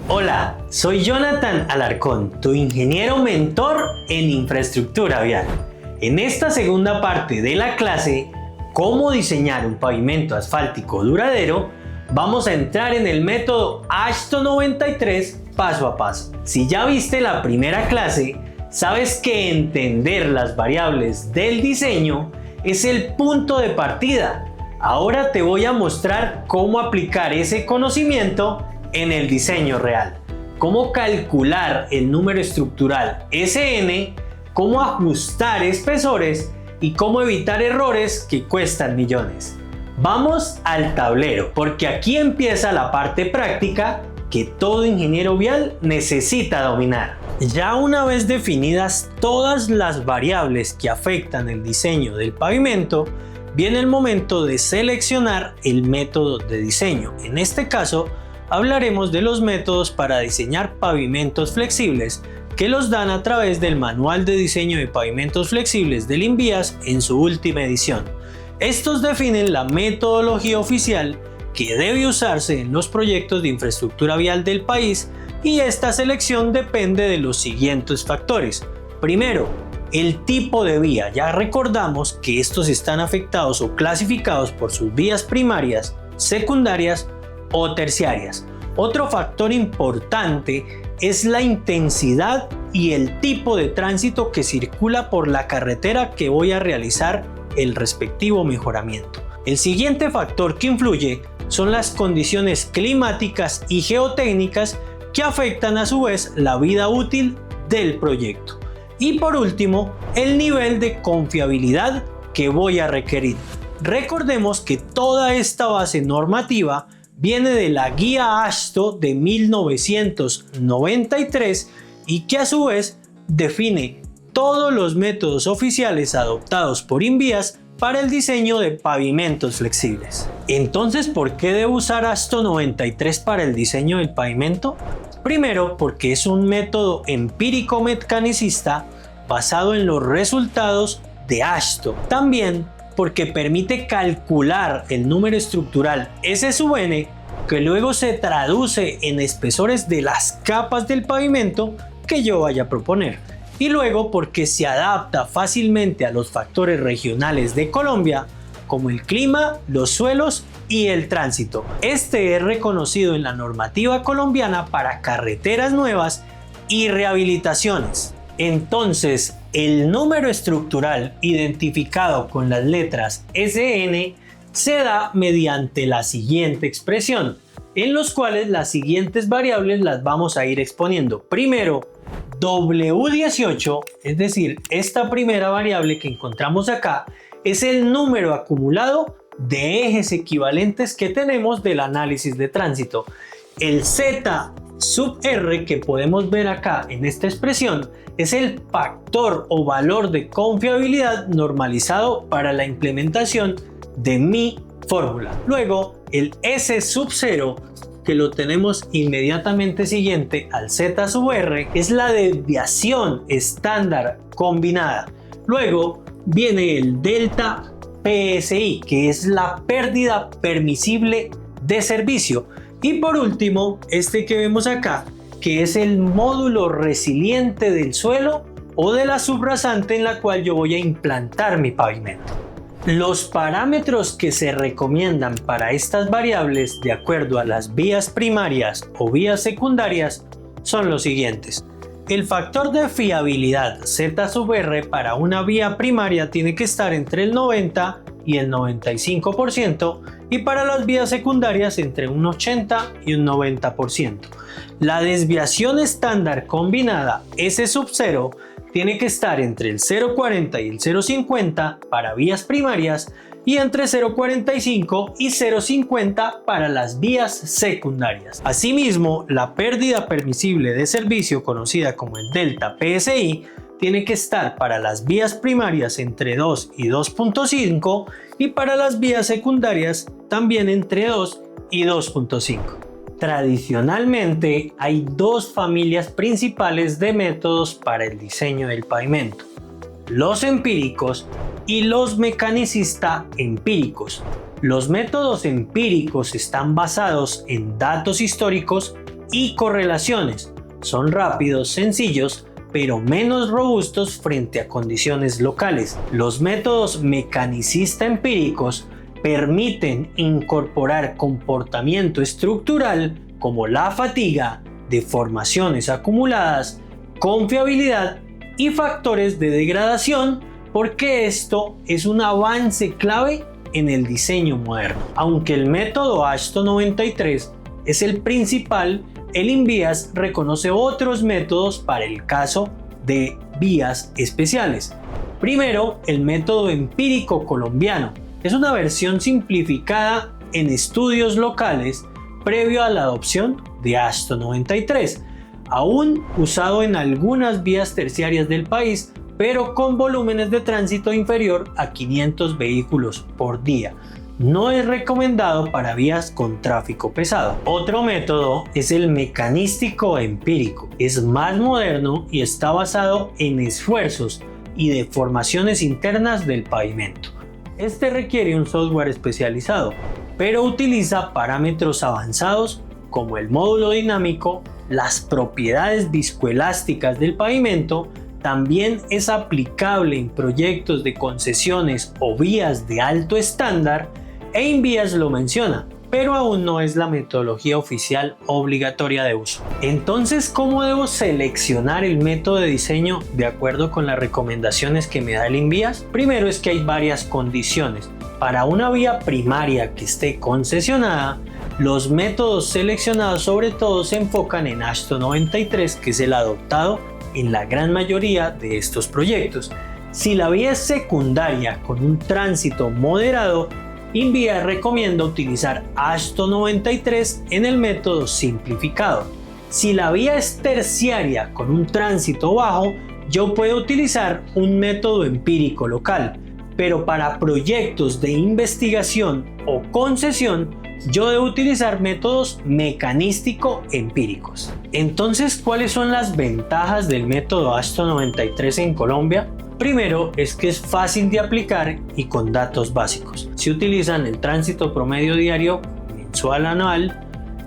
Hola, soy Jonathan Alarcón, tu ingeniero mentor en infraestructura vial. En esta segunda parte de la clase, cómo diseñar un pavimento asfáltico duradero, vamos a entrar en el método AASHTO 93 paso a paso. Si ya viste la primera clase, sabes que entender las variables del diseño es el punto de partida. Ahora te voy a mostrar cómo aplicar ese conocimiento en el diseño real. Cómo calcular el número estructural SN, cómo ajustar espesores y cómo evitar errores que cuestan millones. Vamos al tablero, porque aquí empieza la parte práctica que todo ingeniero vial necesita dominar. Ya una vez definidas todas las variables que afectan el diseño del pavimento, viene el momento de seleccionar el método de diseño. En este caso, hablaremos de los métodos para diseñar pavimentos flexibles que los dan a través del Manual de Diseño de Pavimentos Flexibles del INVIAS en su última edición. Estos definen la metodología oficial que debe usarse en los proyectos de infraestructura vial del país, y esta selección depende de los siguientes factores. Primero, el tipo de vía. Ya recordamos que estos están afectados o clasificados por sus vías primarias, secundarias o terciarias. Otro factor importante es la intensidad y el tipo de tránsito que circula por la carretera que voy a realizar el respectivo mejoramiento. El siguiente factor que influye son las condiciones climáticas y geotécnicas que afectan a su vez la vida útil del proyecto. Y por último, el nivel de confiabilidad que voy a requerir. Recordemos que toda esta base normativa viene de la guía AASHTO de 1993 y que a su vez define todos los métodos oficiales adoptados por INVIAS para el diseño de pavimentos flexibles. Entonces, ¿por qué debo usar AASHTO 93 para el diseño del pavimento? Primero, porque es un método empírico mecanicista basado en los resultados de AASHTO. También porque permite calcular el número estructural S sub n, que luego se traduce en espesores de las capas del pavimento que yo vaya a proponer. Y luego porque se adapta fácilmente a los factores regionales de Colombia, como el clima, los suelos y el tránsito. Este es reconocido en la normativa colombiana para carreteras nuevas y rehabilitaciones. Entonces, el número estructural identificado con las letras SN se da mediante la siguiente expresión, en los cuales las siguientes variables las vamos a ir exponiendo. Primero, W18, es decir, esta primera variable que encontramos acá, es el número acumulado de ejes equivalentes que tenemos del análisis de tránsito. El Z sub R que podemos ver acá en esta expresión es el factor o valor de confiabilidad normalizado para la implementación de mi fórmula. Luego, el S sub 0, que lo tenemos inmediatamente siguiente al Z sub R, es la desviación estándar combinada. Luego viene el delta PSI, que es la pérdida permisible de servicio. Y por último, este que vemos acá, que es el módulo resiliente del suelo o de la subrasante en la cual yo voy a implantar mi pavimento. Los parámetros que se recomiendan para estas variables de acuerdo a las vías primarias o vías secundarias son los siguientes. El factor de fiabilidad Z sub R para una vía primaria tiene que estar entre el 90 y el 95%, y para las vías secundarias entre un 80 y un 90%. La desviación estándar combinada S sub 0 tiene que estar entre el 0,40 y el 0,50 para vías primarias y entre 0,45 y 0,50 para las vías secundarias. Asimismo, la pérdida permisible de servicio, conocida como el delta PSI, tiene que estar para las vías primarias entre 2 y 2,5 y para las vías secundarias también entre 2 y 2,5. Tradicionalmente hay dos familias principales de métodos para el diseño del pavimento: los empíricos y los mecanicista empíricos. Los métodos empíricos están basados en datos históricos y correlaciones. Son rápidos, sencillos, pero menos robustos frente a condiciones locales. Los métodos mecanicista empíricos permiten incorporar comportamiento estructural como la fatiga, deformaciones acumuladas, confiabilidad y factores de degradación, porque esto es un avance clave en el diseño moderno. Aunque el método AASHTO 93 es el principal, el INVIAS reconoce otros métodos para el caso de vías especiales. Primero, el método empírico colombiano. Es una versión simplificada en estudios locales previo a la adopción de AASHTO 93, aún usado en algunas vías terciarias del país, pero con volúmenes de tránsito inferior a 500 vehículos por día. No es recomendado para vías con tráfico pesado. Otro método es el mecanístico empírico. Es más moderno y está basado en esfuerzos y deformaciones internas del pavimento. Este requiere un software especializado, pero utiliza parámetros avanzados como el módulo dinámico, las propiedades viscoelásticas del pavimento. También es aplicable en proyectos de concesiones o vías de alto estándar, e INVIAS lo menciona, pero aún no es la metodología oficial obligatoria de uso. Entonces, ¿cómo debo seleccionar el método de diseño de acuerdo con las recomendaciones que me da el INVIAS? Primero es que hay varias condiciones. Para una vía primaria que esté concesionada, los métodos seleccionados sobre todo se enfocan en AASHTO 93, que es el adoptado en la gran mayoría de estos proyectos. Si la vía es secundaria con un tránsito moderado, INVIAS recomienda utilizar AASHTO 93 en el método simplificado. Si la vía es terciaria con un tránsito bajo, yo puedo utilizar un método empírico local, pero para proyectos de investigación o concesión, yo debo utilizar métodos mecanístico-empíricos. Entonces, ¿cuáles son las ventajas del método AASHTO 93 en Colombia? Primero es que es fácil de aplicar y con datos básicos. Se utilizan el tránsito promedio diario, mensual, anual,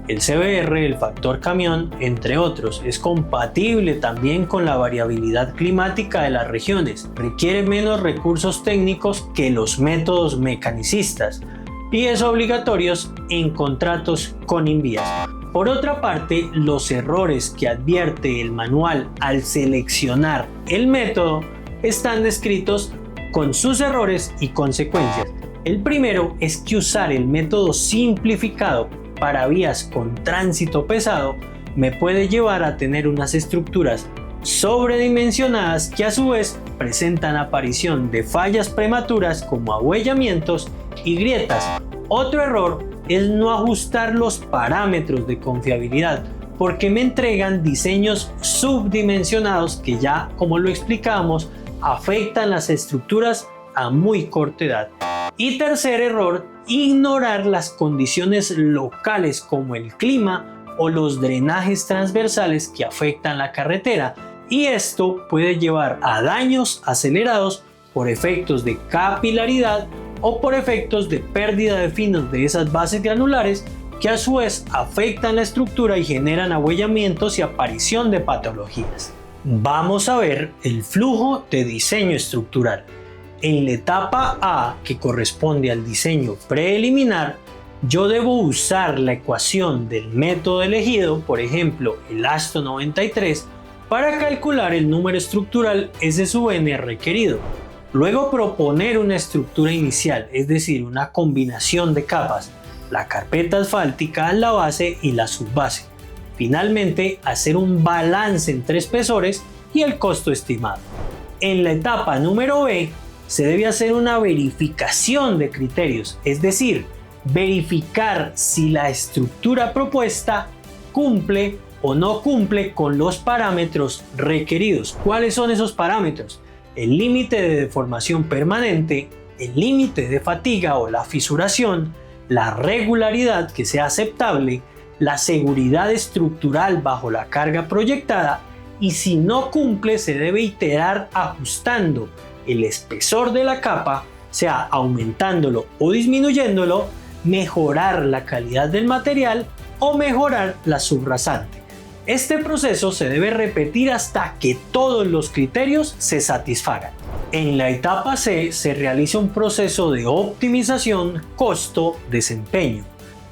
el CBR, el factor camión, entre otros. Es compatible también con la variabilidad climática de las regiones. Requiere menos recursos técnicos que los métodos mecanicistas y es obligatorio en contratos con INVIAS. Por otra parte, los errores que advierte el manual al seleccionar el método están descritos con sus errores y consecuencias. El primero es que usar el método simplificado para vías con tránsito pesado me puede llevar a tener unas estructuras sobredimensionadas que a su vez presentan aparición de fallas prematuras como abollamientos y grietas. Otro error es no ajustar los parámetros de confiabilidad, porque me entregan diseños subdimensionados que ya, como lo explicamos, afectan las estructuras a muy corta edad. Y tercer error, ignorar las condiciones locales como el clima o los drenajes transversales que afectan la carretera, y esto puede llevar a daños acelerados por efectos de capilaridad o por efectos de pérdida de finos de esas bases granulares que a su vez afectan la estructura y generan abollamientos y aparición de patologías. Vamos a ver el flujo de diseño estructural. En la etapa A, que corresponde al diseño preliminar, yo debo usar la ecuación del método elegido, por ejemplo el AASHTO 93, para calcular el número estructural S sub n requerido. Luego proponer una estructura inicial, es decir, una combinación de capas, la carpeta asfáltica, la base y la subbase. Finalmente, hacer un balance entre espesores y el costo estimado. En la etapa número B, se debe hacer una verificación de criterios, es decir, verificar si la estructura propuesta cumple o no cumple con los parámetros requeridos. ¿Cuáles son esos parámetros? El límite de deformación permanente, el límite de fatiga o la fisuración, la regularidad que sea aceptable, la seguridad estructural bajo la carga proyectada, y si no cumple se debe iterar ajustando el espesor de la capa, sea aumentándolo o disminuyéndolo, mejorar la calidad del material o mejorar la subrasante. Este proceso se debe repetir hasta que todos los criterios se satisfagan. En la etapa C se realiza un proceso de optimización costo-desempeño.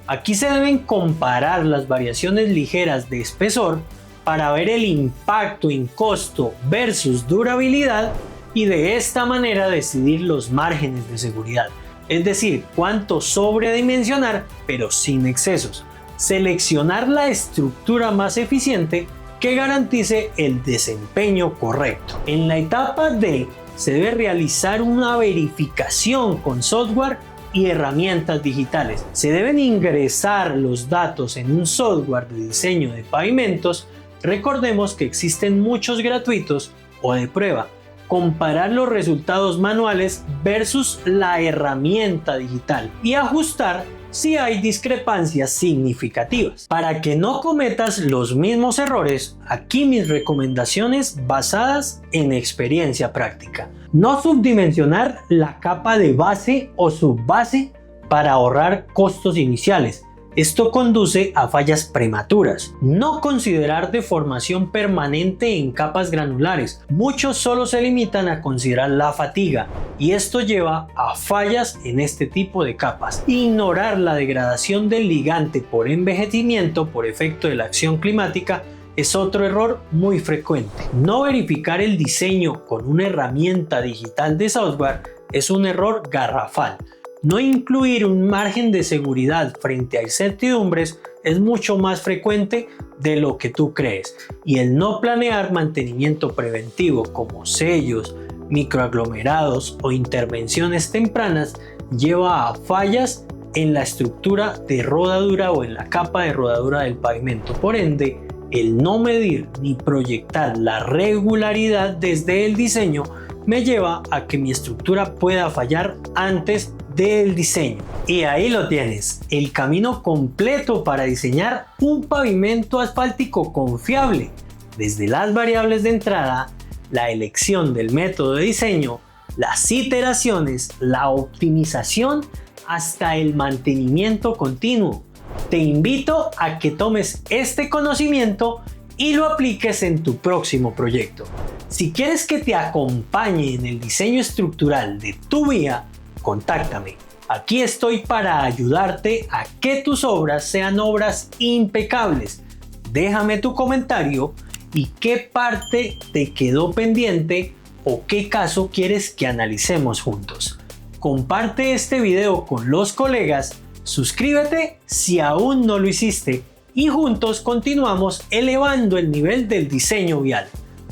Aquí se deben comparar las variaciones ligeras de espesor para ver el impacto en costo versus durabilidad y de esta manera decidir los márgenes de seguridad, es decir, cuánto sobredimensionar pero sin excesos. Seleccionar la estructura más eficiente que garantice el desempeño correcto. En la etapa D se debe realizar una verificación con software y herramientas digitales. Se deben ingresar los datos en un software de diseño de pavimentos. Recordemos que existen muchos gratuitos o de prueba. Comparar los resultados manuales versus la herramienta digital y ajustar si hay discrepancias significativas. Para que no cometas los mismos errores, aquí mis recomendaciones basadas en experiencia práctica. No subdimensionar la capa de base o subbase para ahorrar costos iniciales. Esto conduce a fallas prematuras. No considerar deformación permanente en capas granulares. Muchos solo se limitan a considerar la fatiga y esto lleva a fallas en este tipo de capas. Ignorar la degradación del ligante por envejecimiento por efecto de la acción climática es otro error muy frecuente. No verificar el diseño con una herramienta digital de software es un error garrafal. No incluir un margen de seguridad frente a incertidumbres es mucho más frecuente de lo que tú crees, y el no planear mantenimiento preventivo como sellos, microaglomerados o intervenciones tempranas lleva a fallas en la estructura de rodadura o en la capa de rodadura del pavimento. Por ende, el no medir ni proyectar la regularidad desde el diseño me lleva a que mi estructura pueda fallar antes del diseño. Y ahí lo tienes, el camino completo para diseñar un pavimento asfáltico confiable, desde las variables de entrada, la elección del método de diseño, las iteraciones, la optimización, hasta el mantenimiento continuo. Te invito a que tomes este conocimiento y lo apliques en tu próximo proyecto. Si quieres que te acompañe en el diseño estructural de tu vía, contáctame. Aquí estoy para ayudarte a que tus obras sean obras impecables. Déjame tu comentario y qué parte te quedó pendiente o qué caso quieres que analicemos juntos. Comparte este video con los colegas, suscríbete si aún no lo hiciste y juntos continuamos elevando el nivel del diseño vial.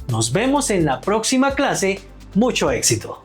Nos vemos en la próxima clase. Mucho éxito.